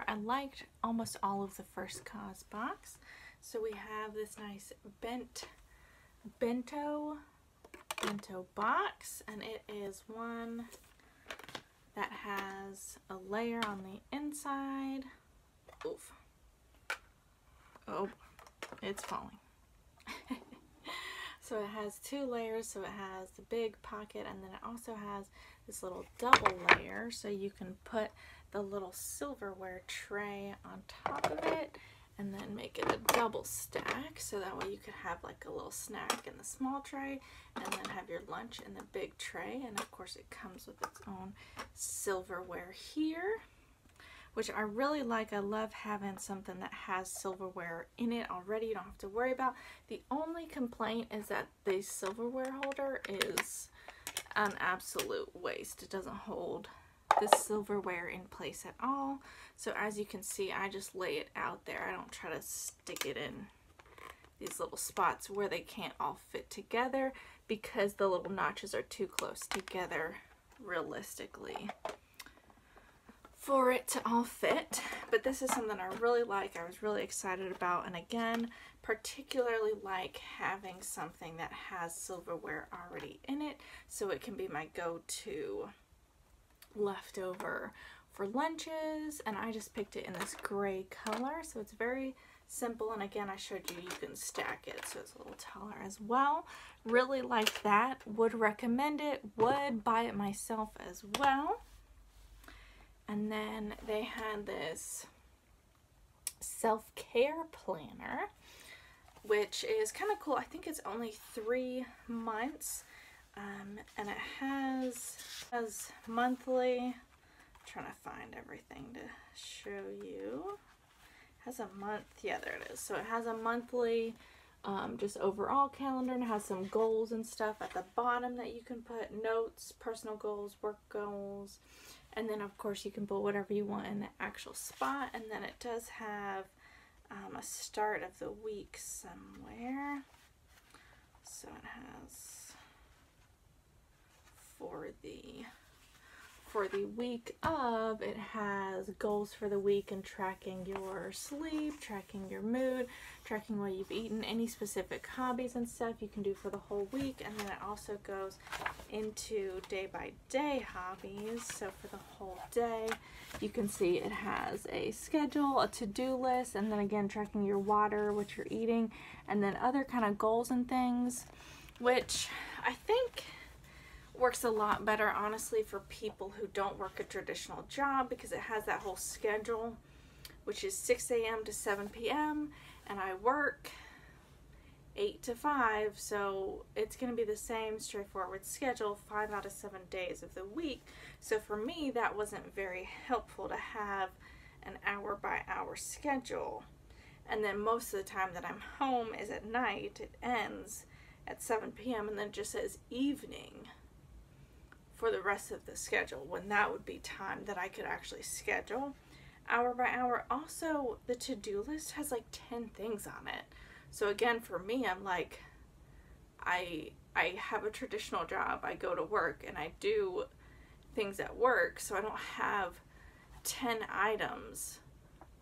I liked almost all of the first Causebox. So we have this nice bento box, and it is one that has a layer on the inside. Oof. Oh, it's falling. So it has two layers, so it has the big pocket, and then it also has this little double layer, so you can put the little silverware tray on top of it, and then make it a double stack, so that way you could have like a little snack in the small tray, and then have your lunch in the big tray. And of course it comes with its own silverware here, which I really like. I love having something that has silverware in it already. You don't have to worry about. The only complaint is that the silverware holder is an absolute waste. It doesn't hold the silverware in place at all. So as you can see, I just lay it out there. I don't try to stick it in these little spots where they can't all fit together, because the little notches are too close together realistically for it to all fit. But this is something I really like. I was really excited about, and again, particularly like having something that has silverware already in it, so it can be my go-to leftover for lunches. And I just picked it in this gray color, so it's very simple. And again, I showed you can stack it, so it's a little taller as well. Really like that. Would recommend it. Would buy it myself as well. And then they had this self-care planner, which is kind of cool. I think it's only 3 months, and it has monthly. I'm trying to find everything to show you. It has a month. Yeah, there it is. So it has a monthly just overall calendar, and it has some goals and stuff at the bottom that you can put notes, personal goals, work goals. And then of course you can put whatever you want in the actual spot. And then it does have a start of the week somewhere. So it has for the week of, it has goals for the week and tracking your sleep, tracking your mood, tracking what you've eaten, any specific hobbies and stuff you can do for the whole week. And then it also goes into day-by-day hobbies. So for the whole day, you can see it has a schedule, a to-do list, and then again tracking your water, what you're eating, and then other kind of goals and things, which I think works a lot better, honestly, for people who don't work a traditional job, because it has that whole schedule, which is 6 a.m. to 7 p.m. and I work 8 to 5, so it's going to be the same straightforward schedule 5 out of 7 days of the week. So for me, that wasn't very helpful to have an hour-by-hour schedule. And then most of the time that I'm home is at night. It ends at 7 p.m. and then it just says evening for the rest of the schedule, when that would be time that I could actually schedule hour by hour. Also, the to-do list has like 10 things on it. So again, for me, I'm like, I have a traditional job. I go to work and I do things at work, so I don't have 10 items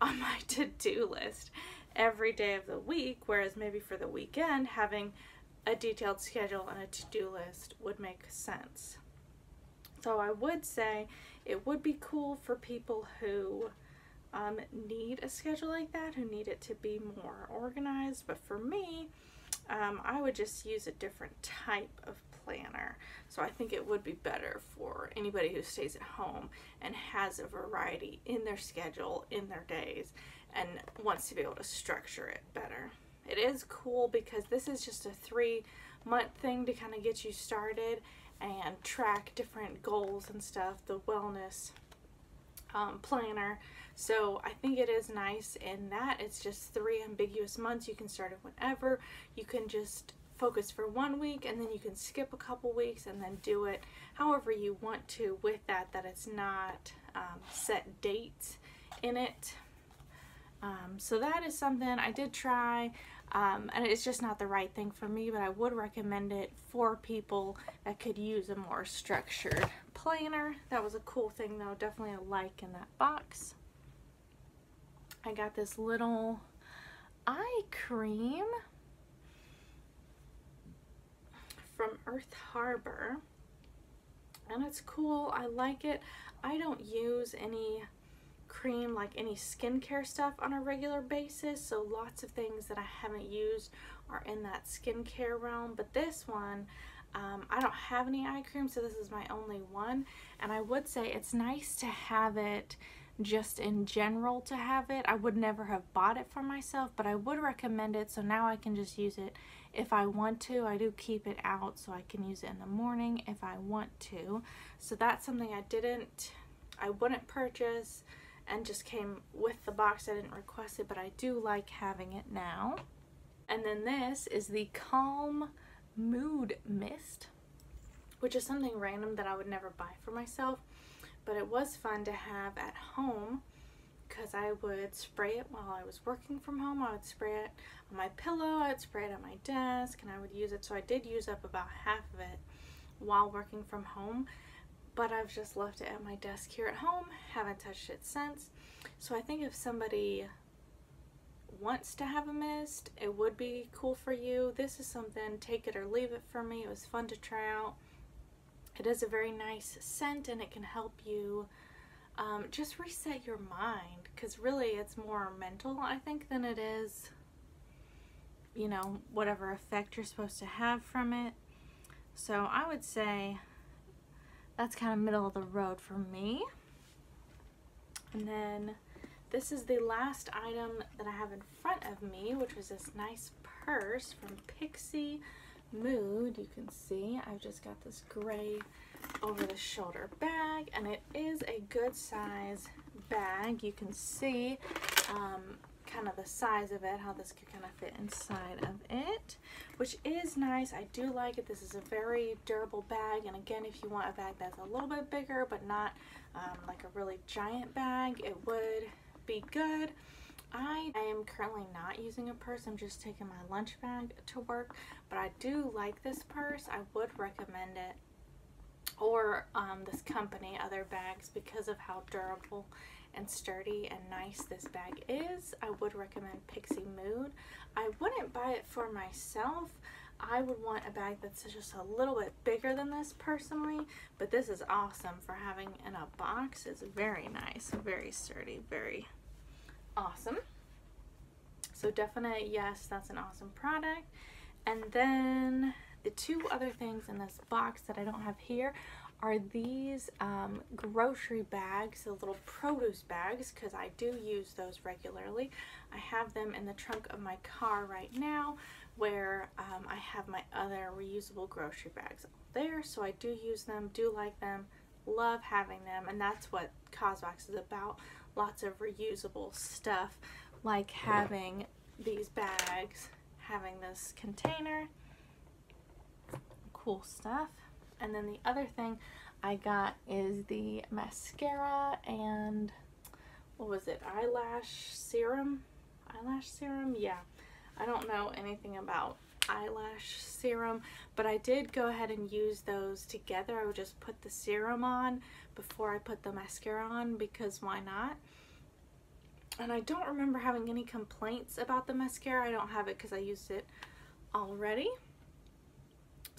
on my to-do list every day of the week, whereas maybe for the weekend, having a detailed schedule and a to-do list would make sense. So I would say it would be cool for people who need a schedule like that, who need it to be more organized. But for me, I would just use a different type of planner. So I think it would be better for anybody who stays at home and has a variety in their schedule, in their days, and wants to be able to structure it better. It is cool because this is just a 3-month thing to kind of get you started and track different goals and stuff, the wellness planner. So I think it is nice in that it's just 3 ambiguous months. You can start it whenever. You can just focus for 1 week, and then you can skip a couple weeks and then do it however you want to with that it's not set dates in it. So that is something I did try, and it's just not the right thing for me, but I would recommend it for people that could use a more structured planner. That was a cool thing though, definitely a like in that box. I got this little eye cream from Earth Harbor, and it's cool. I like it. I don't use any cream, like any skincare stuff, on a regular basis, so lots of things that I haven't used are in that skincare realm. But this one, I don't have any eye cream, so this is my only one, and I would say it's nice to have it just in general to have it. I would never have bought it for myself, but I would recommend it, so now I can just use it if I want to. I do keep it out so I can use it in the morning if I want to. So that's something I wouldn't purchase, and just came with the box. I didn't request it, but I do like having it now. And then this is the Calm Mood Mist, which is something random that I would never buy for myself, but it was fun to have at home because I would spray it while I was working from home. I would spray it on my pillow, I would spray it on my desk, and I would use it. So I did use up about half of it while working from home, but I've just left it at my desk here at home, haven't touched it since. So I think if somebody wants to have a mist, it would be cool for you. This is something, take it or leave it for me. It was fun to try out. It is a very nice scent, and it can help you just reset your mind, because really it's more mental, I think, than it is, you know, whatever effect you're supposed to have from it. So I would say that's kind of middle of the road for me. And then this is the last item that I have in front of me, which was this nice purse from Pixie Mood. You can see I've just got this gray over the shoulder bag, and it is a good size bag. You can see kind of the size of it, how this could kind of fit inside of it, which is nice. I do like it. This is a very durable bag, and again, if you want a bag that's a little bit bigger but not like a really giant bag, it would be good. I am currently not using a purse. I'm just taking my lunch bag to work, but I do like this purse. I would recommend it, or this company, other bags, because of how durable and sturdy and nice this bag is. I would recommend Pixie Mood. I wouldn't buy it for myself. I would want a bag that's just a little bit bigger than this personally, but this is awesome for having in a box. It's very nice, very sturdy, very awesome. So definite yes, that's an awesome product. And then the two other things in this box that I don't have here are these grocery bags, the little produce bags, because I do use those regularly. I have them in the trunk of my car right now, where I have my other reusable grocery bags there, so I do use them, do like them, love having them, and that's what Causebox is about. Lots of reusable stuff, like having these bags, having this container, cool stuff. And then the other thing I got is the mascara and, what was it, eyelash serum? Eyelash serum? Yeah. I don't know anything about eyelash serum, but I did go ahead and use those together. I would just put the serum on before I put the mascara on, because why not? And I don't remember having any complaints about the mascara. I don't have it because I used it already.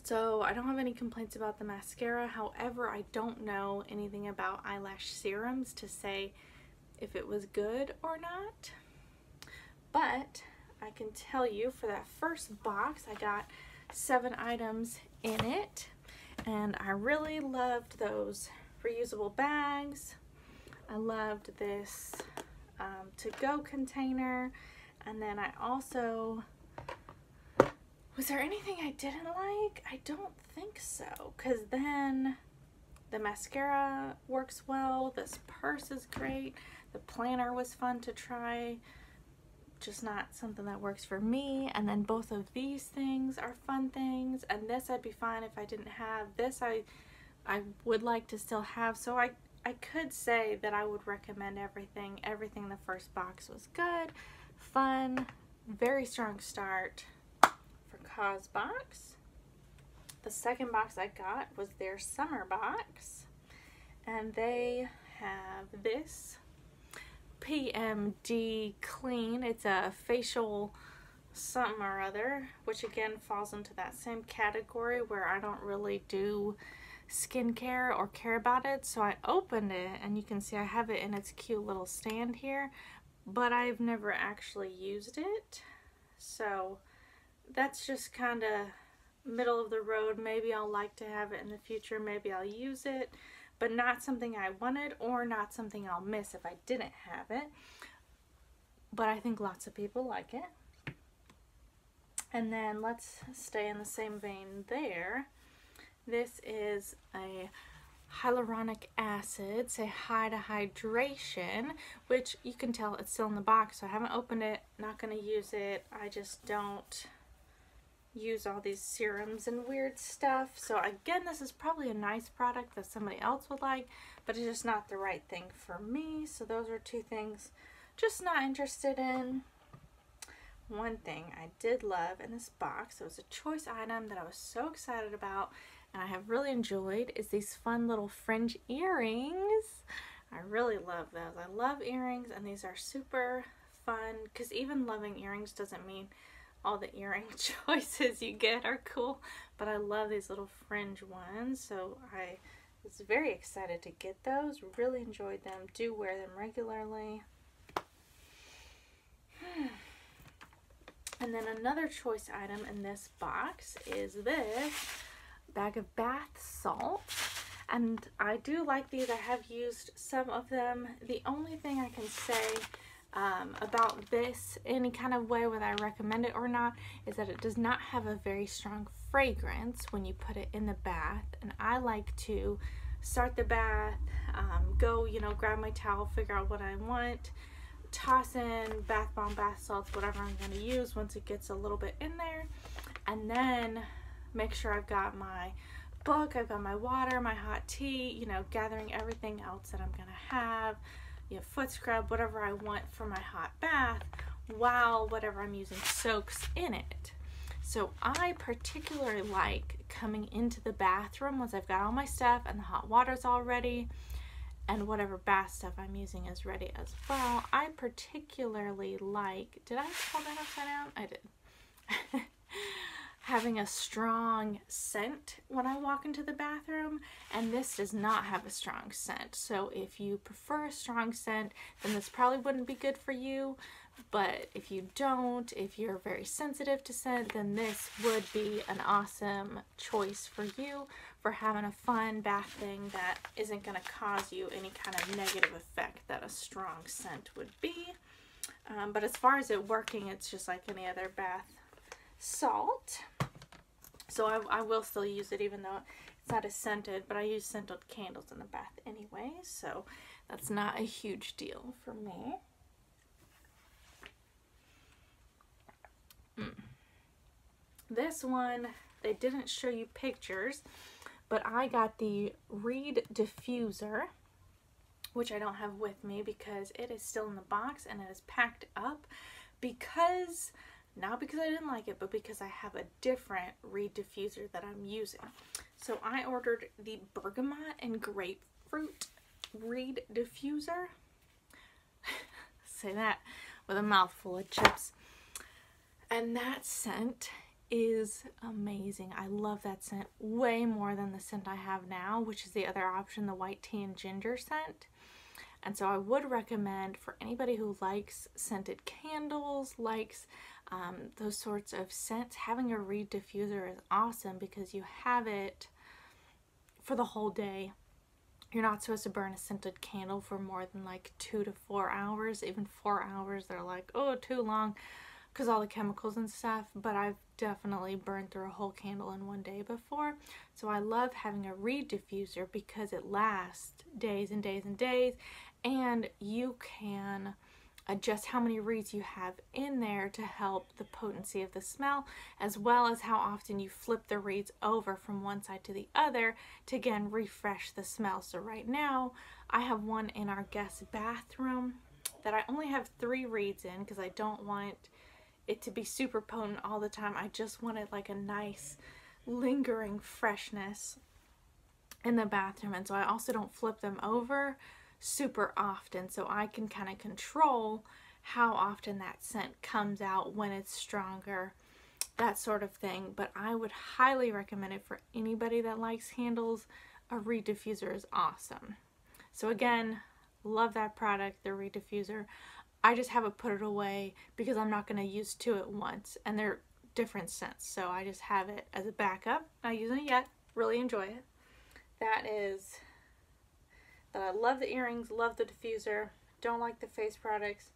So I don't have any complaints about the mascara. However, I don't know anything about eyelash serums to say if it was good or not. But I can tell you, for that first box, I got 7 items in it, and I really loved those reusable bags. I loved this to-go container, and then I also, was there anything I didn't like? I don't think so, because then the mascara works well, this purse is great, the planner was fun to try, just not something that works for me. And then both of these things are fun things, and this I'd be fine if I didn't have. This I would like to still have, so I could say that I would recommend everything. Everything in the first box was good, fun, very strong start for Causebox. The second box I got was their summer box, and they have this PMD Clean. It's a facial something or other, which again falls into that same category where I don't really do skincare or care about it. So I opened it and you can see I have it in its cute little stand here, but I've never actually used it. So that's just kind of middle of the road. Maybe I'll like to have it in the future. Maybe I'll use it, but not something I wanted or not something I'll miss if I didn't have it. But I think lots of people like it. And then let's stay in the same vein there. This is a hyaluronic acid, say hi to hydration, which you can tell it's still in the box, so I haven't opened it, not going to use it. I just don't use all these serums and weird stuff. So again, this is probably a nice product that somebody else would like, but it's just not the right thing for me. So those are two things just not interested in. One thing I did love in this box, it was a choice item that I was so excited about and I have really enjoyed, is these fun little fringe earrings. I really love those. I love earrings, and these are super fun, because even loving earrings doesn't mean all the earring choices you get are cool, but I love these little fringe ones, so I was very excited to get those. Really enjoyed them, do wear them regularly. And then another choice item in this box is this bag of bath salts, and I do like these. I have used some of them. The only thing I can say about this, any kind of way whether I recommend it or not, is that it does not have a very strong fragrance when you put it in the bath. And I like to start the bath, go, you know, grab my towel, figure out what I want, toss in bath bomb, bath salts, whatever I'm going to use once it gets a little bit in there, and then make sure I've got my book, I've got my water, my hot tea, you know, gathering everything else that I'm going to have, you know, foot scrub, whatever I want for my hot bath, while whatever I'm using soaks in it. So I particularly like coming into the bathroom once I've got all my stuff and the hot water's all ready and whatever bath stuff I'm using is ready as well. I particularly like, did I hold that upside down? I did. Having a strong scent when I walk into the bathroom, and this does not have a strong scent. So if you prefer a strong scent, then this probably wouldn't be good for you. But if you don't, if you're very sensitive to scent, then this would be an awesome choice for you for having a fun bath thing that isn't going to cause you any kind of negative effect that a strong scent would be. But as far as it working, it's just like any other bath salt. So I will still use it even though it's not as scented, but I use scented candles in the bath anyway, so that's not a huge deal for me. This one, they didn't show you pictures, but I got the Reed diffuser, which I don't have with me because it is still in the box and it is packed up because, not because I didn't like it, but because I have a different Reed diffuser that I'm using. So I ordered the bergamot and grapefruit Reed diffuser. Say that with a mouthful of chips. And that scent is amazing. I love that scent way more than the scent I have now, which is the other option, the white tea and ginger scent. And so I would recommend for anybody who likes scented candles, likes those sorts of scents, having a Reed diffuser is awesome because you have it for the whole day. You're not supposed to burn a scented candle for more than like 2 to 4 hours. Even 4 hours, they're like, oh, too long, because all the chemicals and stuff. But I've definitely burned through a whole candle in one day before. So I love having a Reed diffuser because it lasts days and days and days, and you can adjust how many reeds you have in there to help the potency of the smell, as well as how often you flip the reeds over from one side to the other to again refresh the smell. So right now I have one in our guest bathroom that I only have 3 reeds in because I don't want it to be super potent all the time. I just wanted like a nice lingering freshness in the bathroom, and so I also don't flip them over super often, so I can kind of control how often that scent comes out, when it's stronger, that sort of thing. But I would highly recommend it for anybody that likes candles. A reed diffuser is awesome. So again, love that product, the reed diffuser. I just haven't put it away because I'm not going to use two at once, and they're different scents, so I just have it as a backup. Not using it yet, really enjoy it. That I love the earrings, love the diffuser, don't like the face products.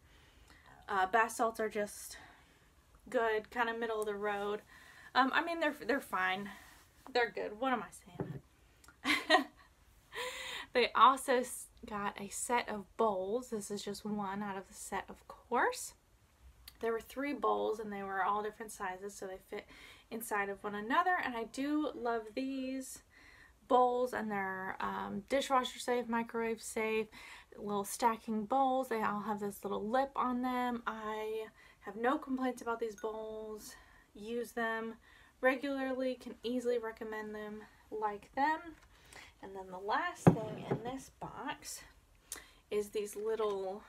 Bath salts are just good, kind of middle of the road. I mean, they're fine. They're good. What am I saying? They also got a set of bowls. This is just one out of the set, of course. There were 3 bowls, and they were all different sizes, so they fit inside of one another. And I do love these bowls, and they're dishwasher safe, microwave safe, little stacking bowls. They all have this little lip on them. I have no complaints about these bowls. Use them regularly, can easily recommend them, like them. And then the last thing in this box is these little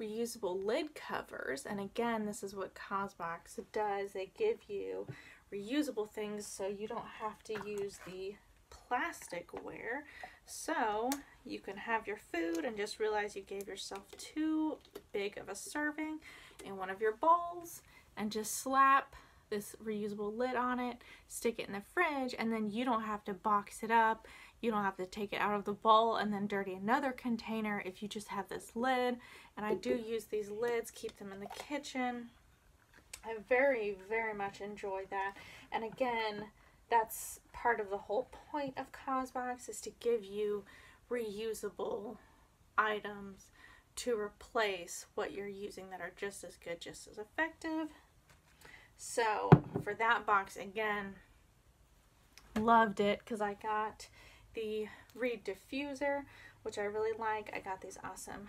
reusable lid covers. And again, this is what Causebox does. They give you reusable things so you don't have to use the plasticware. So you can have your food and just realize you gave yourself too big of a serving in one of your bowls, and just slap this reusable lid on it, stick it in the fridge, and then you don't have to box it up. You don't have to take it out of the bowl and then dirty another container if you just have this lid. And I do use these lids, keep them in the kitchen. I very, very much enjoy that. And again, that's part of the whole point of Causebox, is to give you reusable items to replace what you're using that are just as good, just as effective. So for that box, again, loved it because I got the reed diffuser, which I really like. I got these awesome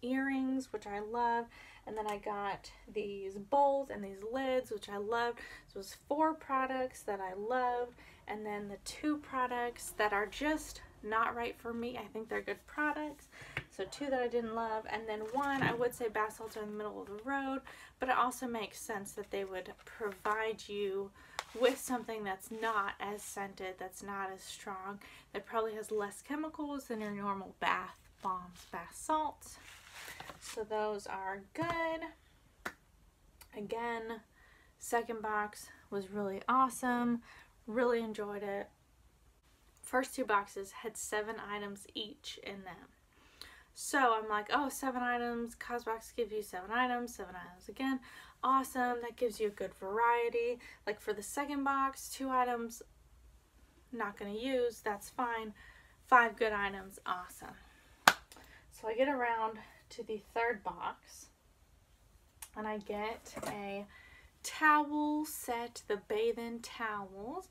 earrings, which I love, and then I got these bowls and these lids, which I loved. So it was 4 products that I loved, and then the 2 products that are just not right for me. I think they're good products. So 2 that I didn't love, and then 1, I would say bath salts are in the middle of the road, but it also makes sense that they would provide you with something that's not as scented, that's not as strong, that probably has less chemicals than your normal bath bombs, bath salts. So those are good. Again, second box was really awesome. Really enjoyed it. First 2 boxes had 7 items each in them. So I'm like, oh, 7 items. Causebox gives you 7 items, 7 items again. Awesome. That gives you a good variety. Like for the second box, 2 items, not going to use. That's fine. 5 good items. Awesome. So I get around to the third box, and I get a towel set, the bathe-in towels.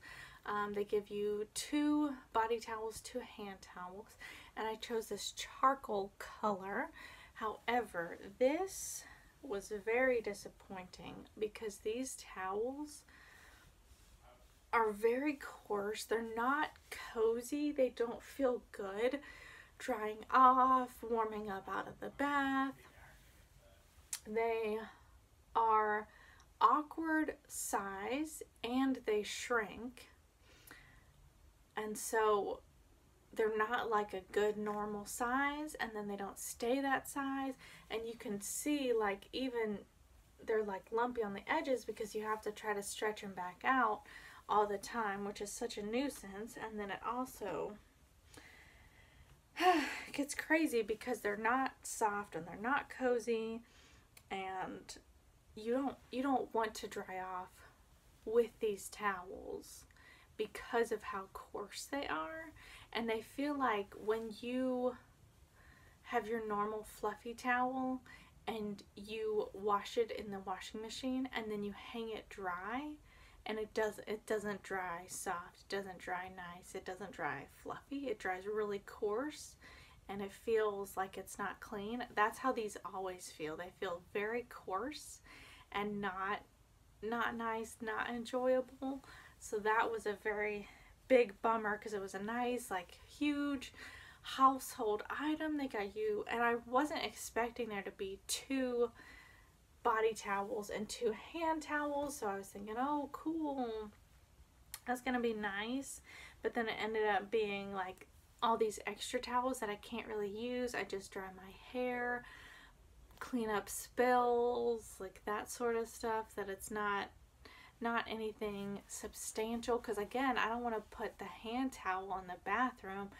They give you 2 body towels, 2 hand towels, and I chose this charcoal color. However, this was very disappointing because these towels are very coarse. They're not cozy. They don't feel good drying off, warming up out of the bath. They are awkward size and they shrink. And so they're not like a good normal size, and then they don't stay that size, and you can see like even they're like lumpy on the edges because you have to try to stretch them back out all the time, which is such a nuisance. And then it also gets crazy because they're not soft and they're not cozy, and you don't want to dry off with these towels because of how coarse they are. And they feel like when you have your normal fluffy towel and you wash it in the washing machine and then you hang it dry, and it doesn't dry soft, it doesn't dry nice, it doesn't dry fluffy, it dries really coarse, and it feels like it's not clean. That's how these always feel. They feel very coarse and not nice, not enjoyable. So that was a very big bummer because it was a nice, like, huge household item they got you, and I wasn't expecting there to be 2 body towels and 2 hand towels, so I was thinking, oh cool, that's gonna be nice. But then it ended up being like all these extra towels that I can't really use. I just dry my hair, clean up spills, like that sort of stuff, that it's not anything substantial, because again, I don't want to put the hand towel in the bathroom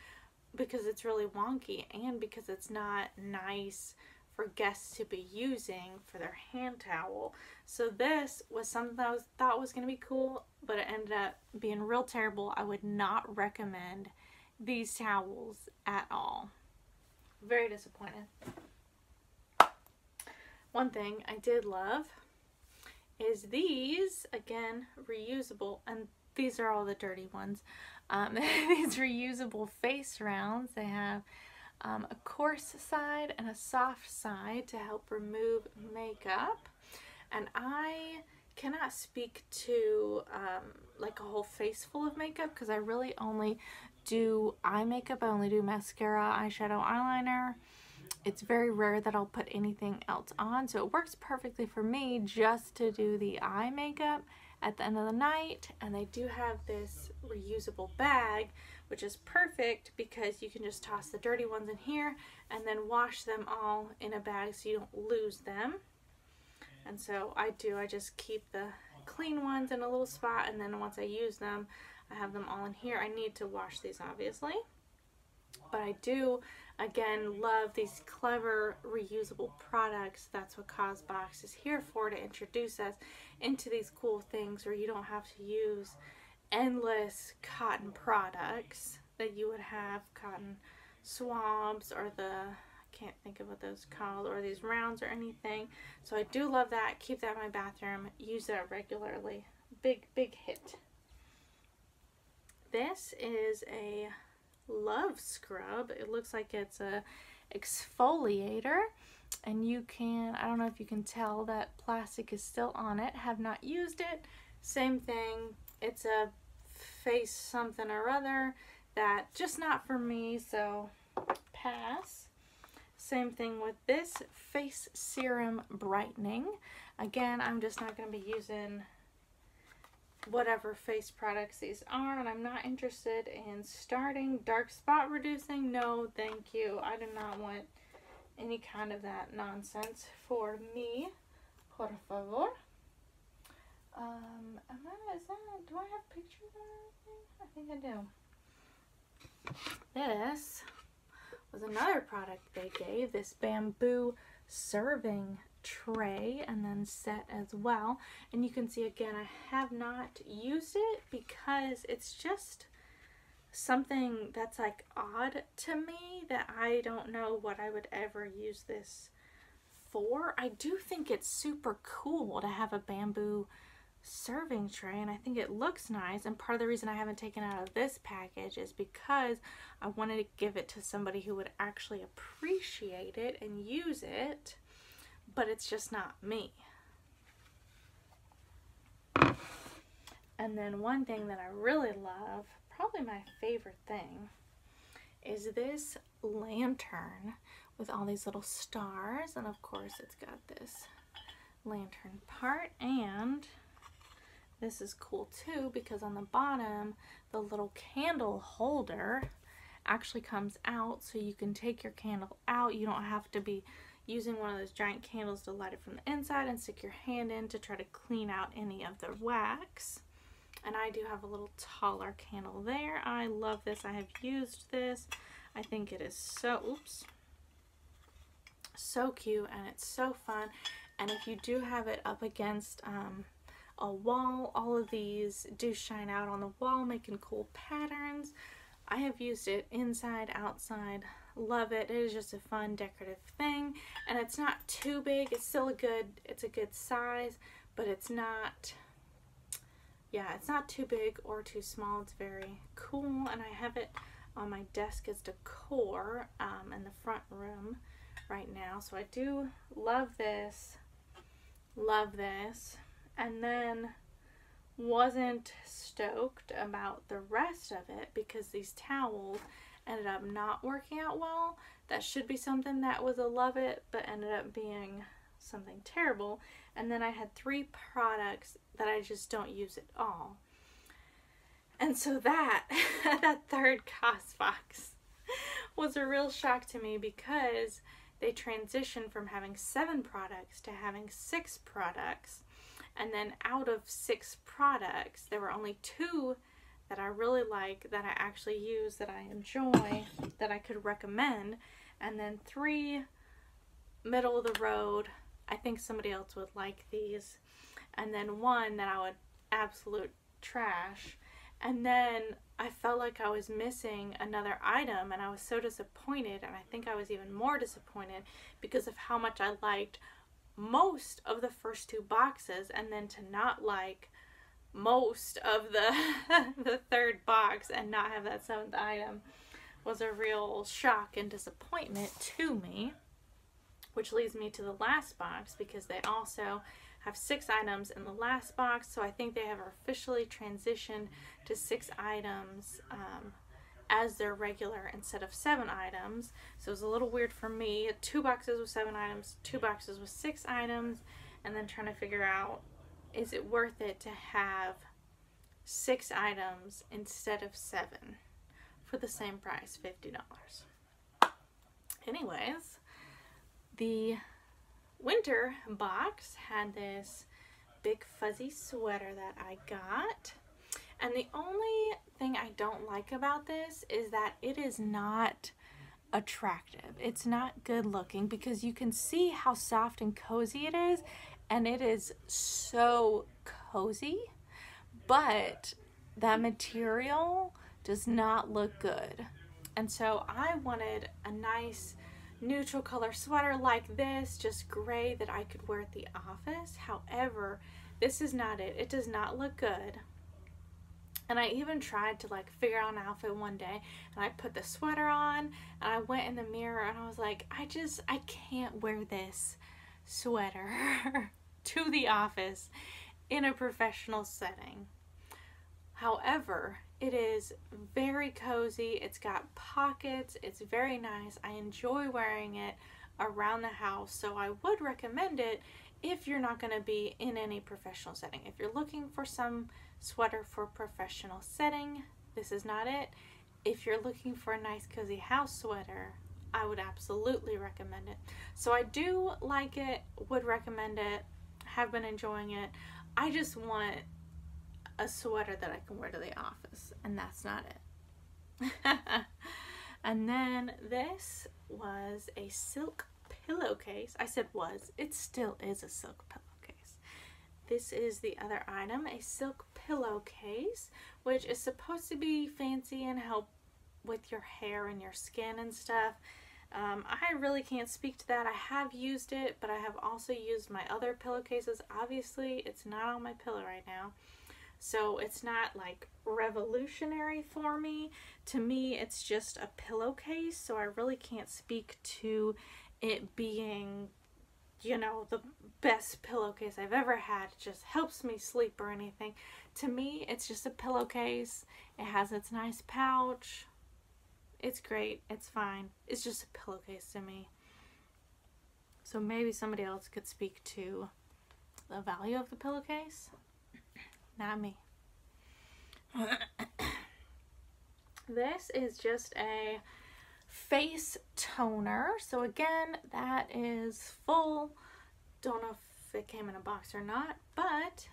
because it's really wonky, and because it's not nice for guests to be using for their hand towel. So this was something that I thought was going to be cool, but it ended up being real terrible. I would not recommend these towels at all. Very disappointed. One thing I did love is these, again, reusable, and these are all the dirty ones. These reusable face rounds. They have a coarse side and a soft side to help remove makeup. And I cannot speak to like a whole face full of makeup, because I really only do eye makeup. I only do mascara, eyeshadow, eyeliner. It's very rare that I'll put anything else on, so it works perfectly for me just to do the eye makeup at the end of the night. And they do have this reusable bag, which is perfect because you can just toss the dirty ones in here and then wash them all in a bag so you don't lose them. And so I just keep the clean ones in a little spot, and then once I use them, I have them all in here. I need to wash these obviously, but I do, again, love these clever reusable products. That's what Causebox is here for, to introduce us into these cool things where you don't have to use endless cotton products that you would have, cotton swabs, or I can't think of what those called, or these rounds or anything. So I do love that. Keep that in my bathroom. Use that regularly. Big hit. This is a Love Scrub. It looks like it's a exfoliator, and you can, I don't know if you can tell that plastic is still on it. Have not used it. Same thing. It's a face something or other that just not for me, so pass. Same thing with this face serum brightening. Again, I'm just not going to be using whatever face products these are, and I'm not interested in starting dark spot reducing. No, thank you. I do not want any kind of that nonsense for me. Por favor. Do I have pictures of everything? I think I do. This was another product they gave, this bamboo serving tray and then set as well. And you can see, again, I have not used it because it's just something that's like odd to me, that I don't know what I would ever use this for. I do think it's super cool to have a bamboo serving tray, and I think it looks nice, and part of the reason I haven't taken it out of this package is because I wanted to give it to somebody who would actually appreciate it and use it, but it's just not me. And then one thing that I really love, probably my favorite thing, is this lantern with all these little stars, and of course it's got this lantern part, and this is cool too because on the bottom the little candle holder actually comes out, so you can take your candle out. You don't have to be using one of those giant candles to light it from the inside and stick your hand in to try to clean out any of the wax. And I do have a little taller candle there. I love this. I have used this. I think it is so cute, and it's so fun. And if you do have it up against a wall, all of these do shine out on the wall, making cool patterns. I have used it inside, outside. Love it. It is just a fun decorative thing, and it's not too big. It's still a good size, but it's not, yeah, it's not too big or too small. It's very cool, and I have it on my desk as decor in the front room right now. So I do love this. Love this. And then wasn't stoked about the rest of it because these towels ended up not working out well. That should be something that was a love it, but ended up being something terrible. And then I had 3 products that I just don't use at all. And so that, that third Causebox was a real shock to me, because they transitioned from having 7 products to having 6 products. And then out of 6 products, there were only 2 that I really like, that I actually use, that I enjoy, that I could recommend. And then 3 middle of the road, I think somebody else would like these. And then 1 that I would absolute trash. And then I felt like I was missing another item, and I was so disappointed. And I think I was even more disappointed because of how much I liked most of the first 2 boxes, and then to not like most of the third box and not have that 7th item was a real shock and disappointment to me. Which leads me to the last box, because they also have 6 items in the last box. So I think they have officially transitioned to 6 items as their regular instead of 7 items. So it was a little weird for me. 2 boxes with 7 items, 2 boxes with 6 items, and then trying to figure out, is it worth it to have 6 items instead of 7 for the same price, $50? Anyways, the winter box had this big fuzzy sweater that I got. And the only thing I don't like about this is that it is not attractive. It's not good looking, because you can see how soft and cozy it is, and it is so cozy, but that material does not look good. And so I wanted a nice neutral color sweater like this, just gray, that I could wear at the office. However, this is not it. It does not look good. And I even tried to like figure out an outfit one day, and I put the sweater on, and I went in the mirror, and I was like, I can't wear this sweater to the office in a professional setting. However, it is very cozy. It's got pockets. It's very nice. I enjoy wearing it around the house, so I would recommend it if you're not going to be in any professional setting. If you're looking for some sweater for a professional setting, this is not it. If you're looking for a nice cozy house sweater, I would absolutely recommend it. So I do like it, would recommend it, have been enjoying it. I just want a sweater that I can wear to the office, and that's not it. And then this was a silk pillowcase. I said was, it still is a silk pillowcase. This is the other item, a silk pillowcase, which is supposed to be fancy and help with your hair and your skin and stuff. I really can't speak to that. I have used it, but I have also used my other pillowcases. Obviously, it's not on my pillow right now, so it's not like revolutionary for me. To me, it's just a pillowcase, so I really can't speak to it being, you know, the best pillowcase I've ever had. It just helps me sleep or anything. To me, it's just a pillowcase. It has its nice pouch. It's great. It's fine. It's just a pillowcase to me. So maybe somebody else could speak to the value of the pillowcase. Not me. This is just a face toner. So again, that is full. Don't know if it came in a box or not, but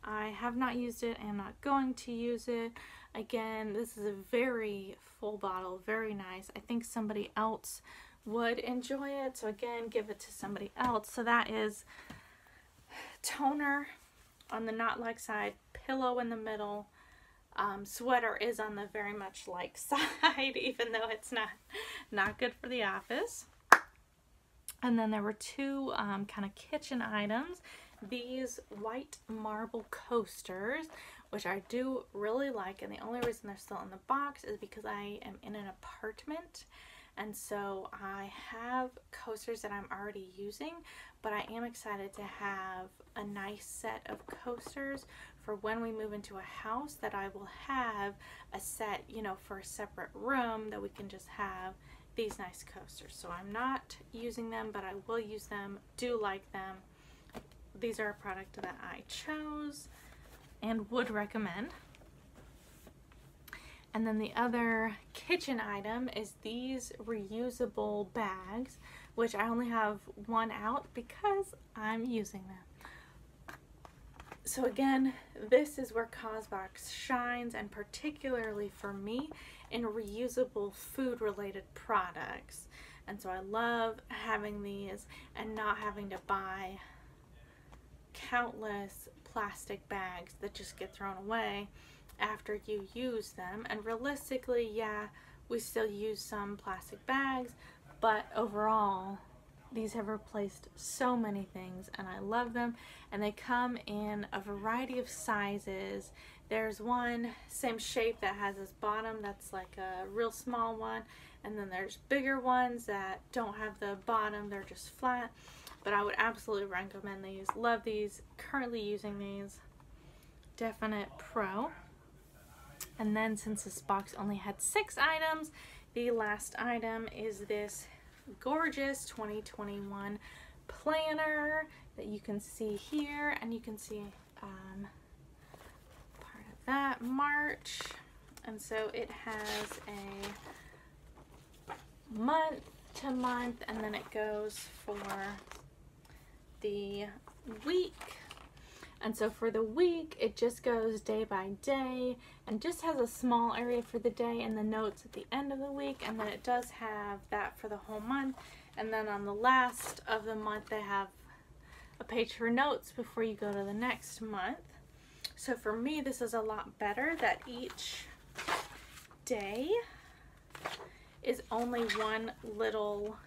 I have not used it and I'm not going to use it. Again, this is a very full bottle, very nice. I think somebody else would enjoy it. So again, give it to somebody else. So that is toner on the not like side, pillow in the middle. Sweater is on the very much like side, even though it's not good for the office. And then there were 2 kind of kitchen items. These white marble coasters, which I do really like, and the only reason they're still in the box is because I am in an apartment, And so I have coasters that I'm already using, but I am excited to have a nice set of coasters for when we move into a house, that I will have a set, you know, for a separate room, that we can just have these nice coasters. So I'm not using them, but I will use them. Do like them. These are a product that I chose and would recommend. And then the other kitchen item is these reusable bags, which I only have one out because I'm using them. So again, this is where Causebox shines, and particularly for me, in reusable food related products. And so I love having these and not having to buy countless plastic bags that just get thrown away after you use them. And realistically, yeah, we still use some plastic bags, but overall these have replaced so many things, and I love them. And they come in a variety of sizes. There's one same shape that has this bottom that's like a real small one, and then there's bigger ones that don't have the bottom, they're just flat. But I would absolutely recommend these. Love these. Currently using these. Definite pro. And then since this box only had 6 items, the last item is this gorgeous 2021 planner that you can see here, and you can see part of that, March. And so it has a month to month, and then it goes for the week. And so for the week, it just goes day by day and just has a small area for the day and the notes at the end of the week. And then it does have that for the whole month. And then on the last of the month, they have a page for notes before you go to the next month. So for me, this is a lot better that each day is only one little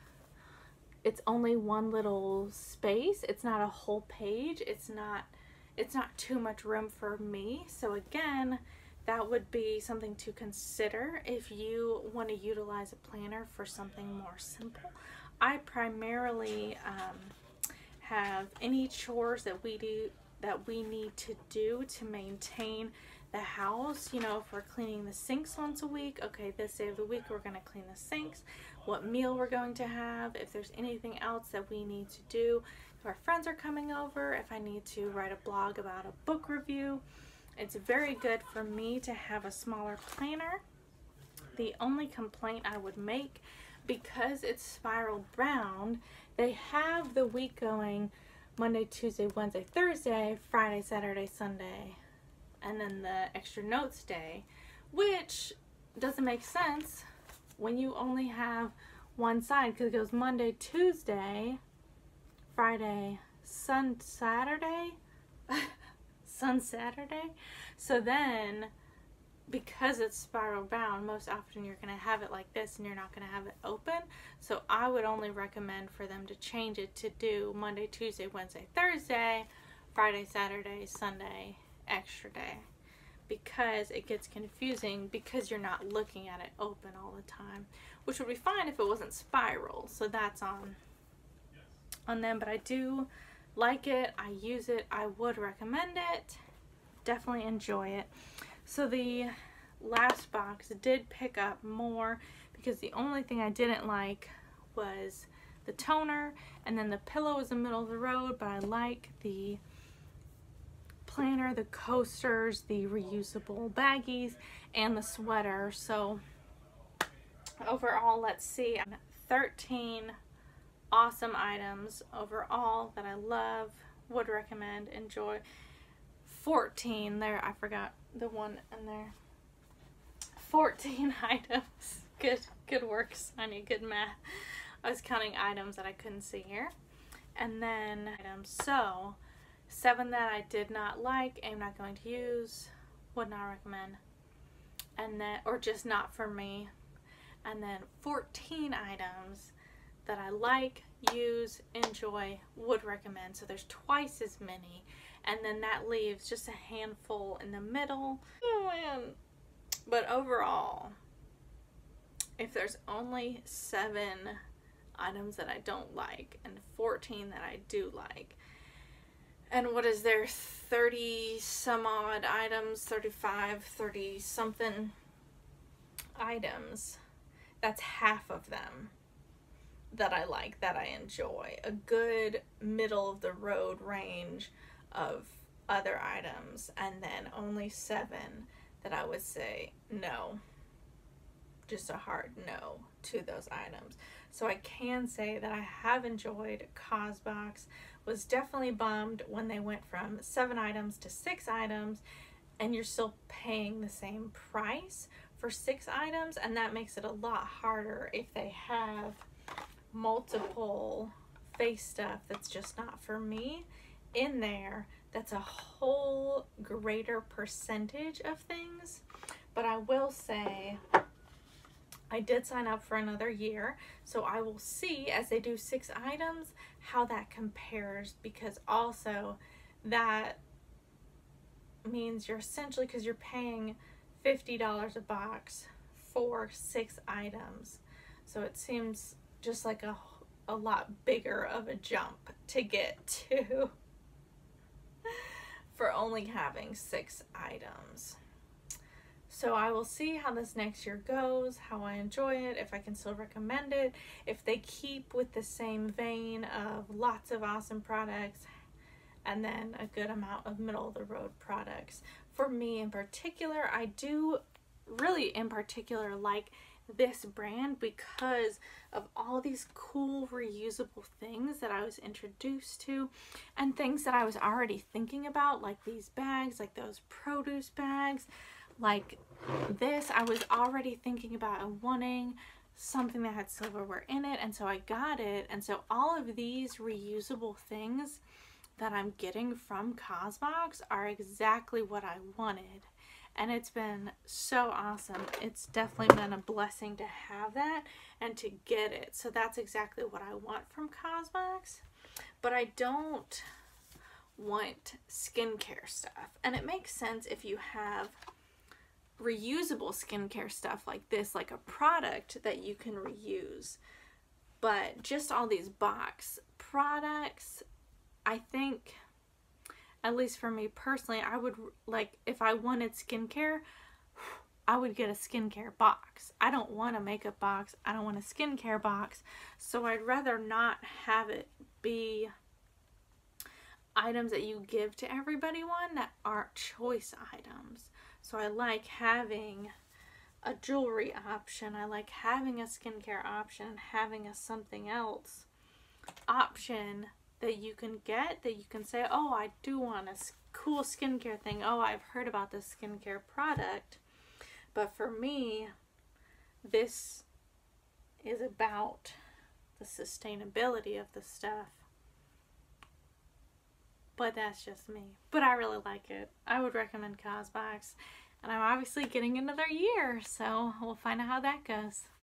space. It's not a whole page. It's not too much room for me. So again, that would be something to consider if you want to utilize a planner for something more simple. I primarily have any chores that we need to do to maintain the house. You know, if we're cleaning the sinks once a week, okay, this day of the week we're going to clean the sinks, what meal we're going to have, if there's anything else that we need to do, if our friends are coming over, if I need to write a blog about a book review. It's very good for me to have a smaller planner. The only complaint I would make, because it's spiral bound, they have the week going Monday, Tuesday, Wednesday, Thursday, Friday, Saturday, Sunday, and then the extra notes day, which doesn't make sense when you only have one side, because it goes Monday, Tuesday, Friday, Saturday. So then, because it's spiral bound, most often you're going to have it like this and you're not going to have it open. So I would only recommend for them to change it to do Monday, Tuesday, Wednesday, Thursday, Friday, Saturday, Sunday, extra day, because it gets confusing because you're not looking at it open all the time, which would be fine if it wasn't spiral. So that's on them, but I do like it. I use it. I would recommend it. Definitely enjoy it. So the last box did pick up more, because the only thing I didn't like was the toner, and then the pillow was in the middle of the road, but I like the planner, the coasters, the reusable baggies, and the sweater. So overall, let's see, 13 awesome items overall that I love, would recommend, enjoy. 14 there, I forgot the one in there. 14 items. Good work, Sonia, good math. I was counting items that I couldn't see here. And then items, so 7 that I did not like, am not going to use, would not recommend, and then, or just not for me. And then 14 items that I like, use, enjoy, would recommend. So there's twice as many, and then that leaves just a handful in the middle. Oh man. But overall, if there's only 7 items that I don't like and 14 that I do like, and what is there, 30 some odd items, 35, 30 something items, that's half of them that I like, that I enjoy. A good middle of the road range of other items, and then only 7 that I would say no, just a hard no to those items. So I can say that I have enjoyed Causebox. Was definitely bummed when they went from 7 items to 6 items, and you're still paying the same price for 6 items, and that makes it a lot harder if they have multiple face stuff that's just not for me in there. That's a whole greater percentage of things. But I will say I did sign up for another year, so I will see as they do 6 items how that compares, because also that means you're essentially, because you're paying $50 a box for 6 items, so it seems just like a lot bigger of a jump to get to for only having 6 items. So I will see how this next year goes, how I enjoy it, if I can still recommend it, if they keep with the same vein of lots of awesome products and then a good amount of middle of the road products. For me in particular, I do really in particular like this brand because of all these cool reusable things that I was introduced to, and things that I was already thinking about, like these bags, like those produce bags, like this. I was already thinking about and wanting something that had silverware in it, and so I got it. And so all of these reusable things that I'm getting from Causebox are exactly what I wanted, and it's been so awesome. It's definitely been a blessing to have that and to get it. So that's exactly what I want from Causebox. But I don't want skincare stuff, and it makes sense if you have reusable skincare stuff like this, like a product that you can reuse. But just all these box products, I think, at least for me personally, I would, like, if I wanted skincare, I would get a skincare box. I don't want a makeup box. I don't want a skincare box. So I'd rather not have it be items that you give to everybody that aren't choice items. So I like having a jewelry option. I like having a skincare option, having a something else option that you can get, that you can say, oh, I do want a cool skincare thing. Oh, I've heard about this skincare product. But for me, this is about the sustainability of the stuff. But that's just me. But I really like it. I would recommend Causebox. And I'm obviously getting another year, so we'll find out how that goes.